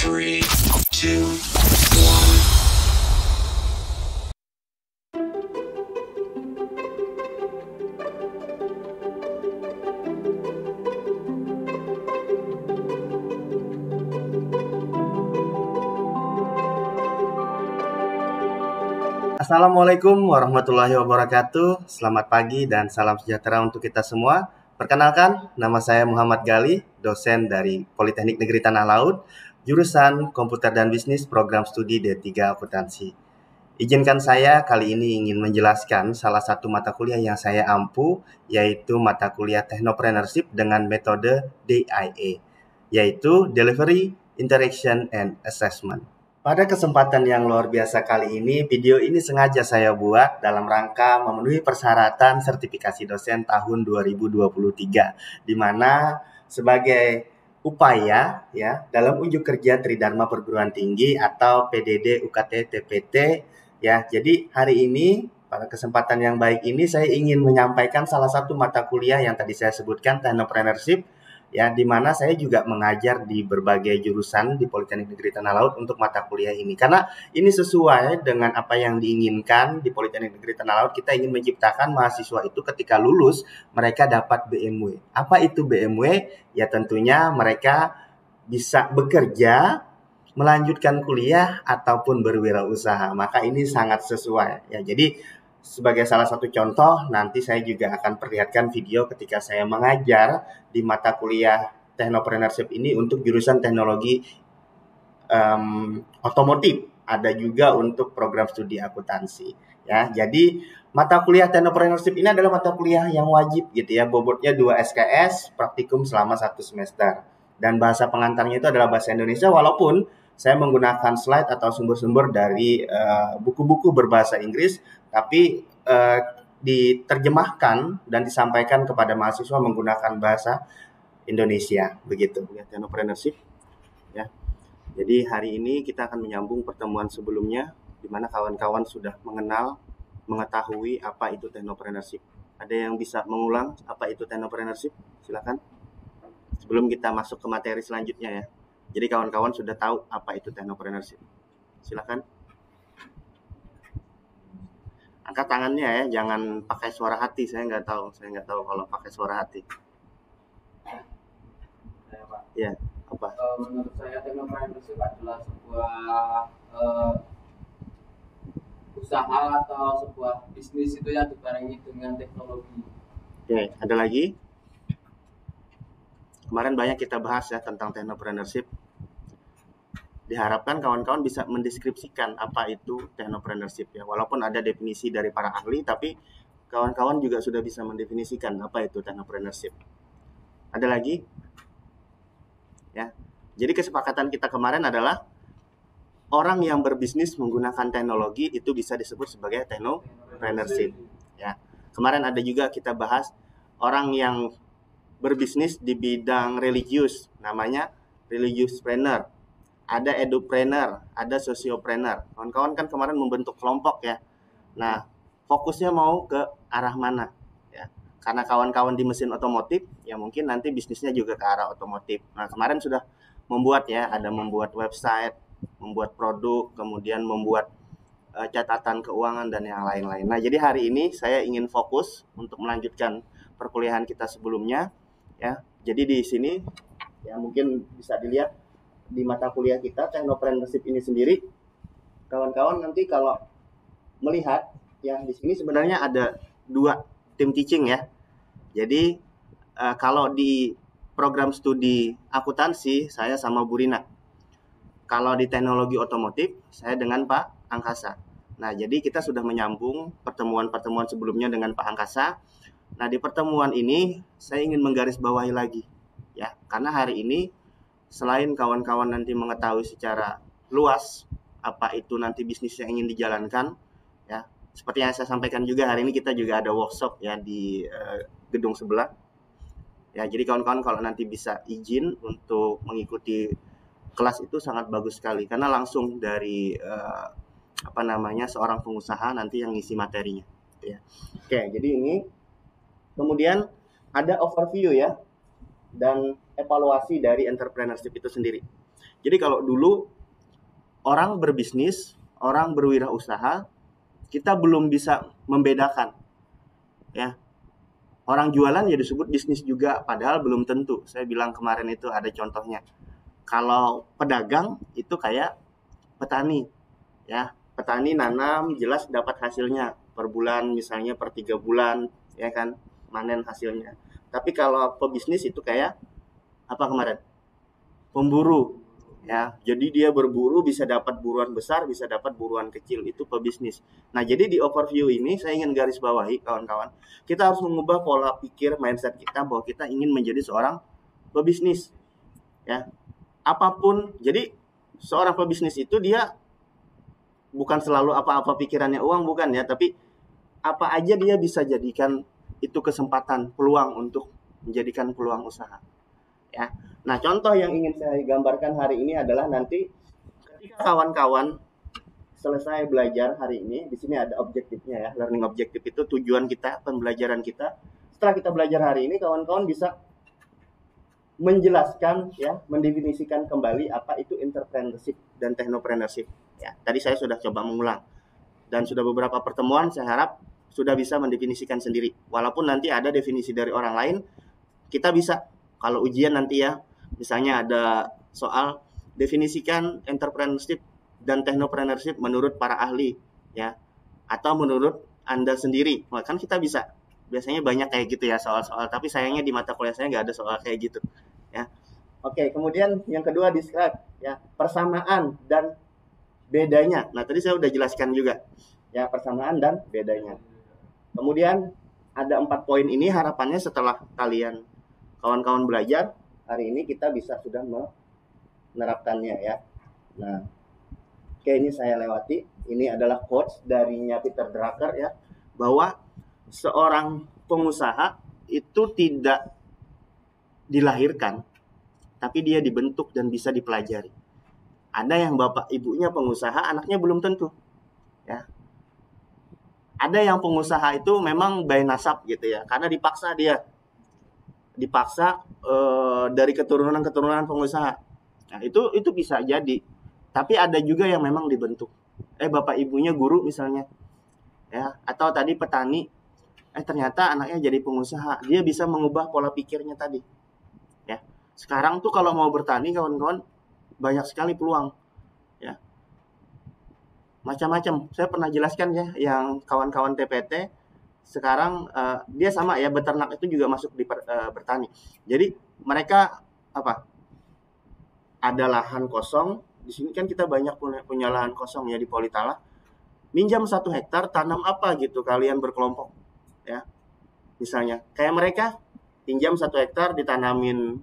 3, 2, 1. Assalamualaikum warahmatullahi wabarakatuh. Selamat pagi dan salam sejahtera untuk kita semua. Perkenalkan, nama saya Muhammad Gali, dosen dari Politeknik Negeri Tanah Laut, jurusan Komputer dan Bisnis Program Studi D3 Akuntansi. Izinkan saya kali ini ingin menjelaskan salah satu mata kuliah yang saya ampu, yaitu mata kuliah Technopreneurship dengan metode DIA, yaitu Delivery, Interaction, and Assessment. Pada kesempatan yang luar biasa kali ini, video ini sengaja saya buat dalam rangka memenuhi persyaratan sertifikasi dosen tahun 2023, di mana sebagai upaya ya dalam unjuk kerja Tridharma Perguruan Tinggi atau PDD UKT TPT ya. Jadi hari ini pada kesempatan yang baik ini saya ingin menyampaikan salah satu mata kuliah yang tadi saya sebutkan, Technopreneurship, ya, di mana saya juga mengajar di berbagai jurusan di Politeknik Negeri Tanah Laut untuk mata kuliah ini. Karena ini sesuai dengan apa yang diinginkan di Politeknik Negeri Tanah Laut. Kita ingin menciptakan mahasiswa itu ketika lulus, mereka dapat BMW. Apa itu BMW? Ya tentunya mereka bisa bekerja, melanjutkan kuliah, ataupun berwirausaha. Maka ini sangat sesuai. Ya, jadi sebagai salah satu contoh, nanti saya juga akan perlihatkan video ketika saya mengajar di mata kuliah Technopreneurship ini untuk jurusan teknologi otomotif. Ada juga untuk program studi akuntansi. Ya, jadi mata kuliah Technopreneurship ini adalah mata kuliah yang wajib gitu ya. Bobotnya 2 SKS, praktikum selama 1 semester. Dan bahasa pengantarnya itu adalah bahasa Indonesia, walaupun saya menggunakan slide atau sumber-sumber dari buku-buku berbahasa Inggris, tapi diterjemahkan dan disampaikan kepada mahasiswa menggunakan bahasa Indonesia, begitu ya, Technopreneurship ya. Jadi hari ini kita akan menyambung pertemuan sebelumnya di mana kawan-kawan sudah mengetahui apa itu Technopreneurship. Ada yang bisa mengulang apa itu Technopreneurship? Silakan. Sebelum kita masuk ke materi selanjutnya ya. Jadi kawan-kawan sudah tahu apa itu Technopreneurship. Silakan. Angkat tangannya ya, jangan pakai suara hati. Saya nggak tahu kalau pakai suara hati. Ya, apa? Menurut saya Technopreneurship adalah sebuah usaha atau sebuah bisnis itu yang dibarengi dengan teknologi. Oke, ada lagi? Kemarin banyak kita bahas ya tentang Technopreneurship. Diharapkan kawan-kawan bisa mendeskripsikan apa itu Technopreneurship ya. Walaupun ada definisi dari para ahli, tapi kawan-kawan juga sudah bisa mendefinisikan apa itu Technopreneurship. Ada lagi? Ya. Jadi kesepakatan kita kemarin adalah orang yang berbisnis menggunakan teknologi itu bisa disebut sebagai Technopreneurship. Ya. Kemarin ada juga kita bahas orang yang berbisnis di bidang religius, namanya religiouspreneur. Ada edupreneur, ada sociopreneur. Kawan-kawan kan kemarin membentuk kelompok ya. Nah, fokusnya mau ke arah mana? Ya. Karena kawan-kawan di mesin otomotif, ya mungkin nanti bisnisnya juga ke arah otomotif. Nah, kemarin sudah membuat ya, ada membuat website, membuat produk, kemudian membuat catatan keuangan dan yang lain-lain. Nah, jadi hari ini saya ingin fokus untuk melanjutkan perkuliahan kita sebelumnya ya. Jadi di sini ya mungkin bisa dilihat di mata kuliah kita Technopreneurship ini sendiri, kawan-kawan nanti kalau melihat ya di sini sebenarnya ada 2 tim teaching ya. Jadi kalau di program studi akuntansi saya sama Bu Rina. Kalau di teknologi otomotif saya dengan Pak Angkasa. Nah, jadi kita sudah menyambung pertemuan-pertemuan sebelumnya dengan Pak Angkasa. Nah, di pertemuan ini saya ingin menggarisbawahi lagi ya, karena hari ini selain kawan-kawan nanti mengetahui secara luas apa itu nanti bisnis yang ingin dijalankan ya, seperti yang saya sampaikan juga hari ini kita juga ada workshop ya di gedung sebelah ya. Jadi kawan-kawan kalau nanti bisa izin untuk mengikuti kelas itu sangat bagus sekali karena langsung dari seorang pengusaha nanti yang ngisi materinya ya. Oke, jadi ini kemudian ada overview ya dan evaluasi dari entrepreneurship itu sendiri. Jadi kalau dulu orang berbisnis, orang berwirausaha, kita belum bisa membedakan, ya. Orang jualan ya disebut bisnis juga, padahal belum tentu. Saya bilang kemarin itu ada contohnya. Kalau pedagang itu kayak petani, ya. Petani nanam jelas dapat hasilnya per bulan, misalnya per 3 bulan, ya kan, manen hasilnya. Tapi kalau pebisnis itu kayak apa kemarin? Pemburu, ya. Jadi dia berburu bisa dapat buruan besar, bisa dapat buruan kecil, itu pebisnis. Nah, jadi di overview ini saya ingin garis bawahi kawan-kawan, kita harus mengubah pola pikir mindset kita bahwa kita ingin menjadi seorang pebisnis, ya. Apapun, jadi seorang pebisnis itu dia bukan selalu apa-apa pikirannya uang, bukan ya, tapi apa aja dia bisa jadikan itu kesempatan, peluang untuk menjadikan peluang usaha, ya. Nah, contoh yang ingin saya gambarkan hari ini adalah nanti ketika kawan-kawan selesai belajar hari ini, di sini ada objektifnya ya, learning objective itu tujuan kita, pembelajaran kita. Setelah kita belajar hari ini, kawan-kawan bisa menjelaskan ya, mendefinisikan kembali apa itu entrepreneurship dan technopreneurship. Ya, tadi saya sudah coba mengulang dan sudah beberapa pertemuan saya harap sudah bisa mendefinisikan sendiri. Walaupun nanti ada definisi dari orang lain, kita bisa kalau ujian nanti ya, misalnya ada soal definisikan entrepreneurship dan technopreneurship menurut para ahli ya, atau menurut Anda sendiri. Nah, kan kita bisa, biasanya banyak kayak gitu ya soal-soal, tapi sayangnya di mata kuliah saya nggak ada soal kayak gitu ya. Oke, kemudian yang kedua describe ya, persamaan dan bedanya. Nah, tadi saya udah jelaskan juga ya, persamaan dan bedanya. Kemudian ada 4 poin ini, harapannya setelah kalian kawan-kawan belajar hari ini kita bisa sudah menerapkannya ya. Nah, oke, ini saya lewati. Ini adalah quotes darinya Peter Drucker ya, bahwa seorang pengusaha itu tidak dilahirkan, tapi dia dibentuk dan bisa dipelajari. Ada yang bapak ibunya pengusaha, anaknya belum tentu ya. Ada yang pengusaha itu memang by nasab gitu ya, karena dipaksa dari keturunan pengusaha. Nah, itu bisa jadi. Tapi ada juga yang memang dibentuk. Bapak ibunya guru misalnya. Ya, atau tadi petani, ternyata anaknya jadi pengusaha. Dia bisa mengubah pola pikirnya tadi. Ya. Sekarang tuh kalau mau bertani kawan-kawan banyak sekali peluang. Ya. Macam-macam. Saya pernah jelaskan ya yang kawan-kawan TPT sekarang dia sama ya, beternak itu juga masuk di bertani. Jadi mereka apa? Ada lahan kosong. Di sini kan kita banyak punya lahan kosong ya di Politala. Minjam 1 hektar, tanam apa gitu kalian berkelompok ya. Misalnya kayak mereka pinjam 1 hektar ditanamin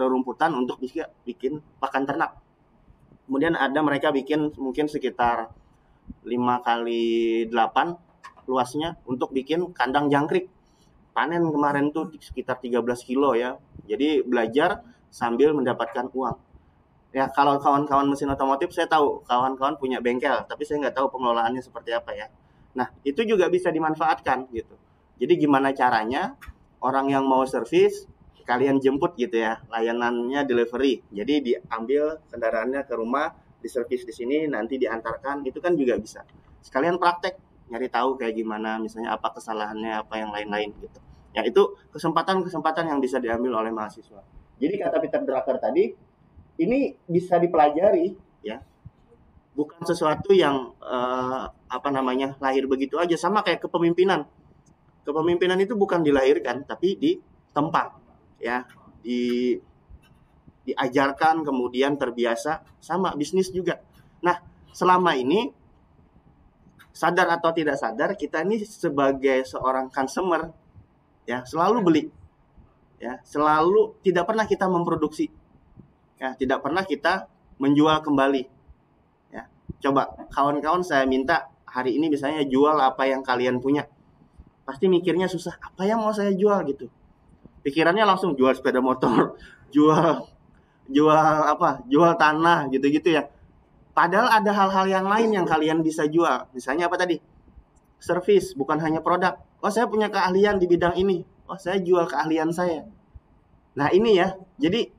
rerumputan untuk bisa bikin pakan ternak. Kemudian ada mereka bikin mungkin sekitar 5x8 luasnya untuk bikin kandang jangkrik. Panen kemarin tuh sekitar 13 kilo ya. Jadi belajar sambil mendapatkan uang. Ya, kalau kawan-kawan mesin otomotif saya tahu kawan-kawan punya bengkel, tapi saya nggak tahu pengelolaannya seperti apa ya. Nah, itu juga bisa dimanfaatkan gitu. Jadi gimana caranya orang yang mau servis kalian jemput gitu ya, layanannya delivery. Jadi diambil kendaraannya ke rumah, diservis di sini, nanti diantarkan, itu kan juga bisa. Sekalian praktek, nyari tahu kayak gimana, misalnya apa kesalahannya, apa yang lain-lain gitu. Ya, itu kesempatan-kesempatan yang bisa diambil oleh mahasiswa. Jadi kata Peter Drucker tadi, ini bisa dipelajari ya. Bukan sesuatu yang lahir begitu aja, sama kayak kepemimpinan. Kepemimpinan itu bukan dilahirkan, tapi ditempa ya, diajarkan kemudian terbiasa, sama bisnis juga. Nah, selama ini sadar atau tidak sadar kita ini sebagai seorang consumer ya, selalu beli ya, selalu tidak pernah kita memproduksi ya, tidak pernah kita menjual kembali ya. Coba kawan-kawan saya minta hari ini misalnya jual apa yang kalian punya, pasti mikirnya susah, apa yang mau saya jual gitu. Pikirannya langsung jual sepeda motor, jual tanah gitu-gitu ya. Padahal ada hal-hal yang lain yang kalian bisa jual. Misalnya apa tadi? Service, bukan hanya produk. Oh, saya punya keahlian di bidang ini. Oh, saya jual keahlian saya. Nah, ini ya. Jadi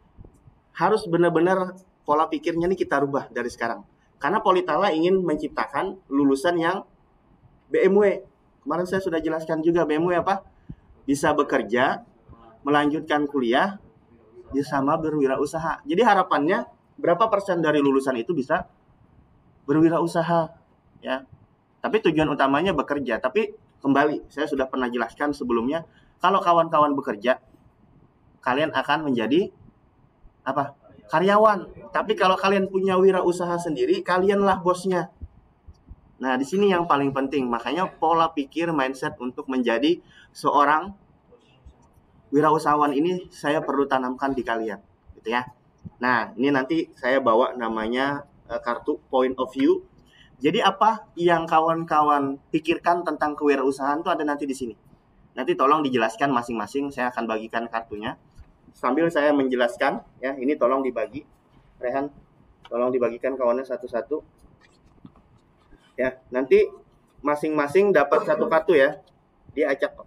harus benar-benar pola pikirnya nih kita rubah dari sekarang. Karena Politala ingin menciptakan lulusan yang BMW. Kemarin saya sudah jelaskan juga BMW apa? Bisa bekerja, melanjutkan kuliah, sama berwirausaha. Jadi harapannya berapa persen dari lulusan itu bisa berwirausaha, ya. Tapi tujuan utamanya bekerja. Tapi kembali, saya sudah pernah jelaskan sebelumnya, kalau kawan-kawan bekerja, kalian akan menjadi apa? Karyawan. Tapi kalau kalian punya wirausaha sendiri, kalianlah bosnya. Nah, di sini yang paling penting. Makanya pola pikir mindset untuk menjadi seorang wirausahawan ini saya perlu tanamkan di kalian, gitu ya. Nah, ini nanti saya bawa namanya kartu point of view. Jadi apa yang kawan-kawan pikirkan tentang kewirausahaan itu ada nanti di sini. Nanti tolong dijelaskan masing-masing, saya akan bagikan kartunya. Sambil saya menjelaskan, ya, ini tolong dibagi. Rehan, tolong dibagikan kawannya satu-satu. Ya, nanti masing-masing dapat satu kartu ya. Dia acak.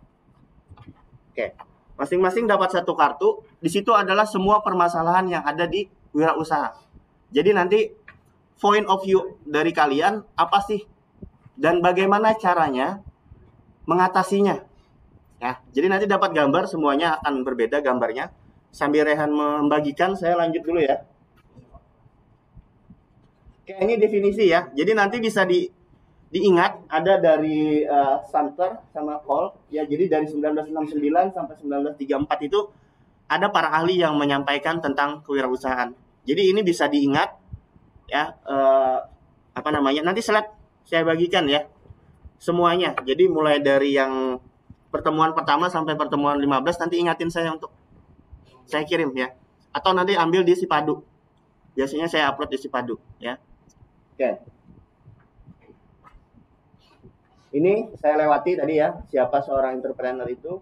Oke. Masing-masing dapat satu kartu. Di situ adalah semua permasalahan yang ada di wirausaha. Jadi nanti point of view dari kalian apa sih? Dan bagaimana caranya mengatasinya? Ya, jadi nanti dapat gambar, semuanya akan berbeda gambarnya. Sambil Rehan membagikan, saya lanjut dulu ya. Oke, ini definisi ya. Jadi nanti bisa diingat ada dari Santer sama Cole ya. Jadi dari 1969 sampai 1934 itu ada para ahli yang menyampaikan tentang kewirausahaan. Jadi ini bisa diingat ya, apa namanya? Nanti slide saya bagikan ya semuanya. Jadi mulai dari yang pertemuan pertama sampai pertemuan 15 nanti ingatin saya untuk saya kirim ya. Atau nanti ambil di Sipadu. Biasanya saya upload di Sipadu ya. Oke. Ini saya lewati tadi ya, siapa seorang entrepreneur itu,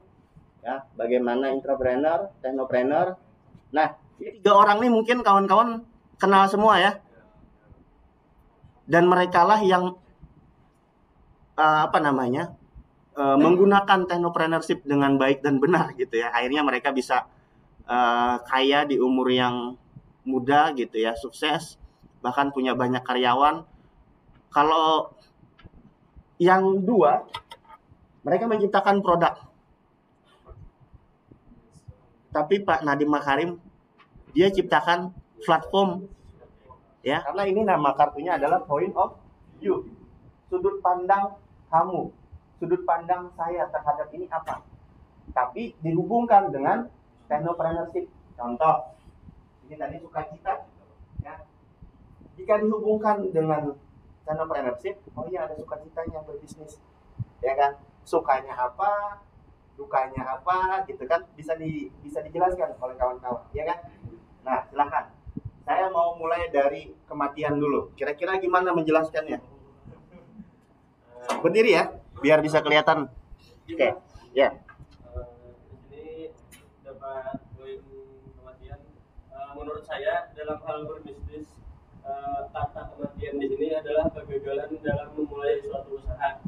ya, bagaimana entrepreneur, technopreneur. Nah, ini 3 orang ini mungkin kawan-kawan kenal semua ya. Dan merekalah yang menggunakan technopreneurship dengan baik dan benar gitu ya. Akhirnya mereka bisa kaya di umur yang muda gitu ya, sukses, bahkan punya banyak karyawan. Kalau yang 2, mereka menciptakan produk. Tapi Pak Nadiem Makarim, dia ciptakan platform. Ya, karena ini nama kartunya adalah point of view. Sudut pandang kamu, sudut pandang saya terhadap ini apa? Tapi dihubungkan dengan technopreneurship. Contoh, ini tadi sukacita. Ya. Jika dihubungkan dengan technopreneurship, oh iya ada sukacitanya berbisnis, ya kan? Sukanya apa, dukanya apa, gitu kan? Bisa dijelaskan oleh kawan-kawan, ya kan? Nah, silakan. Saya mau mulai dari kematian dulu. Kira-kira gimana menjelaskannya? Berdiri ya, biar bisa kelihatan. Oke, ya. Ini dapat poin kematian. Menurut saya dalam hal berbisnis, kata kematian di sini adalah kegagalan dalam memulai suatu usaha,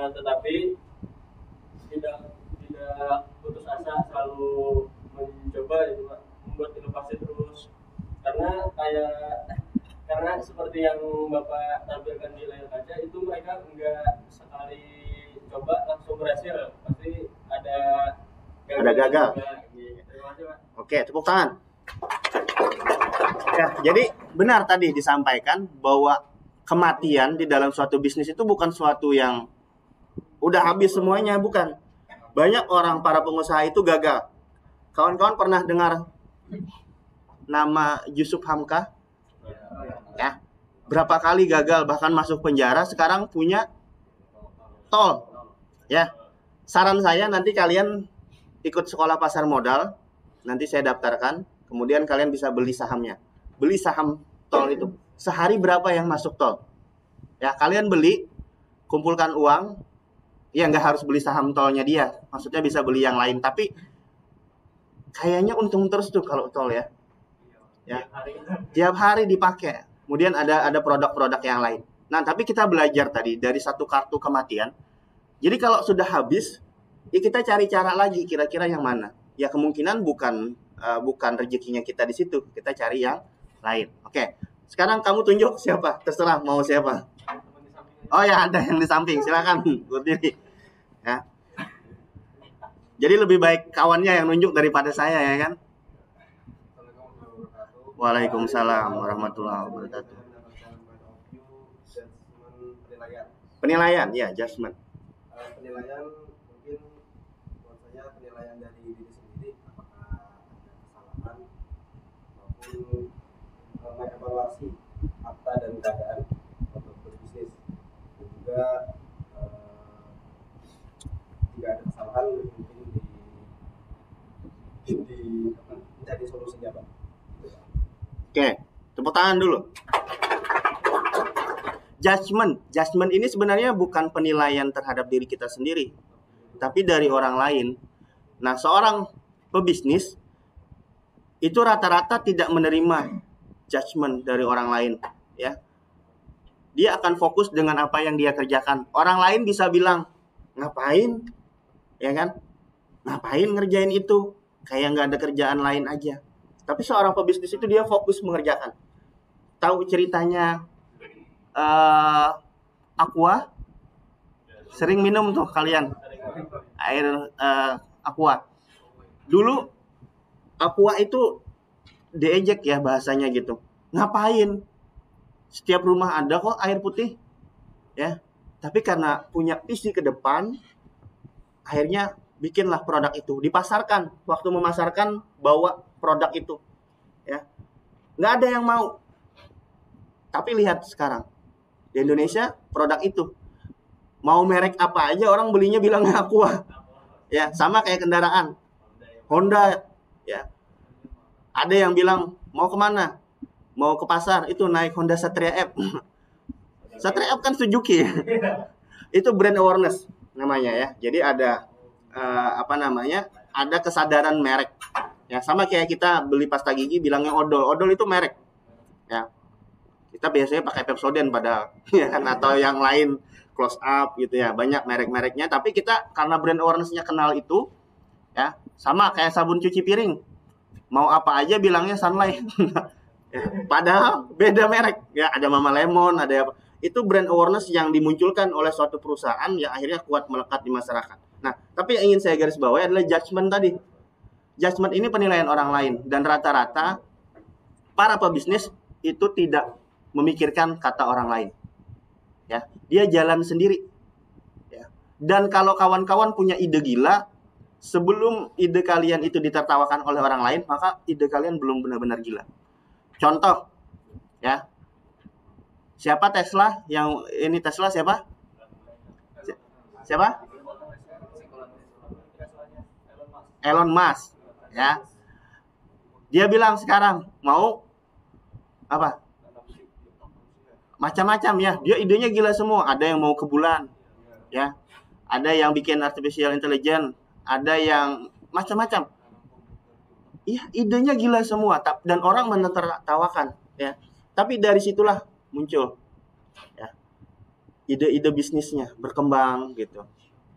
tetapi tidak putus asa, selalu mencoba itu, membuat inovasi terus. Karena seperti yang Bapak tampilkan di layar kaca, itu mereka enggak sekali coba langsung berhasil, pasti ada gagal. Terima kasih Pak. Oke, tepuk tangan. Ya, jadi benar tadi disampaikan bahwa kematian di dalam suatu bisnis itu bukan suatu yang udah habis semuanya, bukan. Banyak orang, para pengusaha itu gagal. Kawan-kawan pernah dengar nama Yusuf Hamka? Ya, berapa kali gagal, bahkan masuk penjara, sekarang punya tol. Ya, saran saya nanti kalian ikut sekolah pasar modal, nanti saya daftarkan, kemudian kalian bisa beli sahamnya. Beli saham tol itu. Sehari berapa yang masuk tol? Ya, kalian beli, kumpulkan uang, ya nggak harus beli saham tolnya dia, maksudnya bisa beli yang lain, tapi kayaknya untung terus tuh kalau tol ya. Ya, tiap hari dipakai. Kemudian ada produk-produk yang lain. Nah, tapi kita belajar tadi dari satu kartu kematian. Jadi kalau sudah habis, ya kita cari cara lagi, kira-kira yang mana. Ya kemungkinan bukan rezekinya kita di situ. Kita cari yang lain. Oke. Sekarang kamu tunjuk siapa? Terserah mau siapa. Teman di sampingnya. Oh ya, ada yang di samping. Silakan berdiri. Ya. Jadi lebih baik kawannya yang nunjuk daripada saya ya kan? Waalaikumsalam warahmatullahi wabarakatuh. Penilaian, ya, judgment. Penilaian mungkin menurut saya penilaian dari diri sendiri apakah ada kesalahan maupun mengevaluasi fakta dan keadaan untuk berbisnis dan juga jika ada kesalahan mungkin mencari solusinya Pak. Oke, tepuk tangan dulu. Judgment ini sebenarnya bukan penilaian terhadap diri kita sendiri, tapi dari orang lain. Nah, seorang pebisnis itu rata-rata tidak menerima judgment dari orang lain, ya. Dia akan fokus dengan apa yang dia kerjakan. Orang lain bisa bilang, ngapain, ya kan? Ngapain ngerjain itu? Kayak nggak ada kerjaan lain aja. Tapi seorang pebisnis itu dia fokus mengerjakan. Tahu ceritanya Aqua? Sering minum tuh kalian air Aqua. Dulu Aqua itu diejek ya bahasanya gitu. Ngapain? Setiap rumah ada kok air putih. Ya. Tapi karena punya visi ke depan, akhirnya bikinlah produk itu, dipasarkan. Waktu memasarkan bawa produk itu. Ya. Nggak ada yang mau. Tapi lihat sekarang. Di Indonesia produk itu mau merek apa aja orang belinya bilangnya Aqua. Ya, sama kayak kendaraan. Honda ya. Ada yang bilang mau kemana? Mau ke pasar, itu naik Honda Satria F. Satria F kan Suzuki. Itu brand awareness namanya ya. Jadi ada ada kesadaran merek. Ya, sama kayak kita beli pasta gigi bilangnya odol. Odol itu merek. Ya. Kita biasanya pakai Pepsodent padahal ya kan, atau yang lain Close Up gitu ya, banyak merek-mereknya, tapi kita karena brand awareness-nya kenal itu ya, sama kayak sabun cuci piring. Mau apa aja bilangnya Sunlight. Ya, padahal beda merek. Ya, ada Mama Lemon, ada apa. Itu brand awareness yang dimunculkan oleh suatu perusahaan yang akhirnya kuat melekat di masyarakat. Nah, tapi yang ingin saya garis bawahi adalah judgment tadi. Judgment ini penilaian orang lain, dan rata-rata para pebisnis itu tidak memikirkan kata orang lain. Ya, dia jalan sendiri. Ya. Dan kalau kawan-kawan punya ide gila, sebelum ide kalian itu ditertawakan oleh orang lain, maka ide kalian belum benar-benar gila. Contoh, ya. Siapa Tesla? Yang ini Tesla siapa? Siapa? Elon Musk, ya. Dia bilang sekarang mau apa? Macam-macam ya, dia idenya gila semua. Ada yang mau ke bulan, ya. Ada yang bikin artificial intelligence, ada yang macam-macam. Iya, idenya gila semua, dan orang menertawakan, ya. Tapi dari situlah muncul, ya, ide-ide bisnisnya berkembang gitu,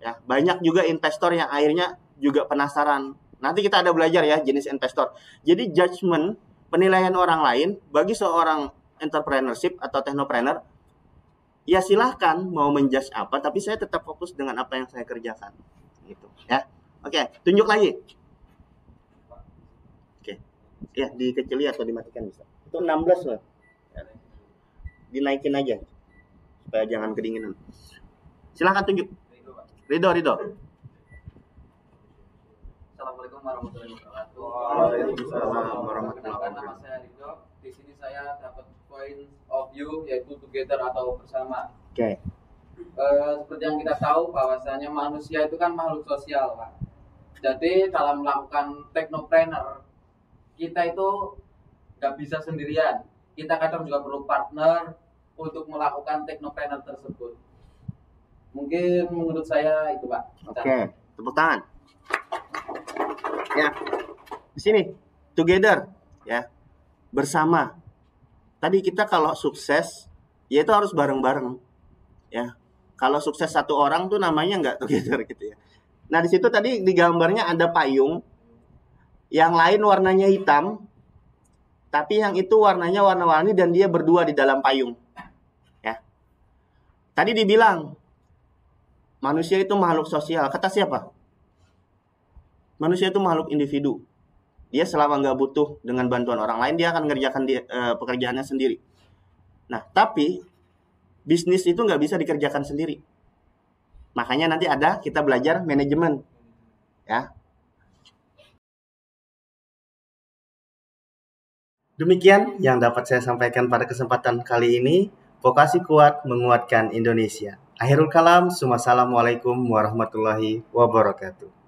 ya. Banyak juga investor yang akhirnya juga penasaran. Nanti kita ada belajar ya jenis investor. Jadi judgment, penilaian orang lain bagi seorang entrepreneurship atau technopreneur, ya silahkan mau menjudge apa, tapi saya tetap fokus dengan apa yang saya kerjakan, gitu ya. Oke, tunjuk lagi. Oke, ya dikecili atau dimatikan bisa. Itu 16 loh. Ya. Dinaikin aja supaya jangan kedinginan. Silahkan tunjuk. Ridho. Assalamualaikum warahmatullahi wabarakatuh. Waalaikumsalam warahmatullahi wabarakatuh. Nama saya Ridho. Di sini saya dapat point of view yaitu together atau bersama. Oke. Seperti yang kita tahu bahwasanya manusia itu kan makhluk sosial, Pak. Jadi dalam melakukan technopreneur, kita itu nggak bisa sendirian. Kita kadang juga perlu partner untuk melakukan technopreneur tersebut. Mungkin menurut saya itu, Pak. Oke, tepuk tangan. Ya, di sini together, ya, bersama. Tadi kita kalau sukses, ya itu harus bareng-bareng, ya. Kalau sukses satu orang tuh namanya nggak together gitu ya. Nah di situ tadi di gambarnya ada payung, yang lain warnanya hitam, tapi yang itu warnanya warna-warni dan dia berdua di dalam payung. Ya. Tadi dibilang manusia itu makhluk sosial. Kata siapa? Manusia itu makhluk individu. Dia selama nggak butuh dengan bantuan orang lain, dia akan mengerjakan pekerjaannya sendiri. Nah, tapi bisnis itu nggak bisa dikerjakan sendiri. Makanya nanti kita belajar manajemen. Ya. Demikian yang dapat saya sampaikan pada kesempatan kali ini. Vokasi Kuat menguatkan Indonesia. Akhirul kalam, assalamualaikum warahmatullahi wabarakatuh.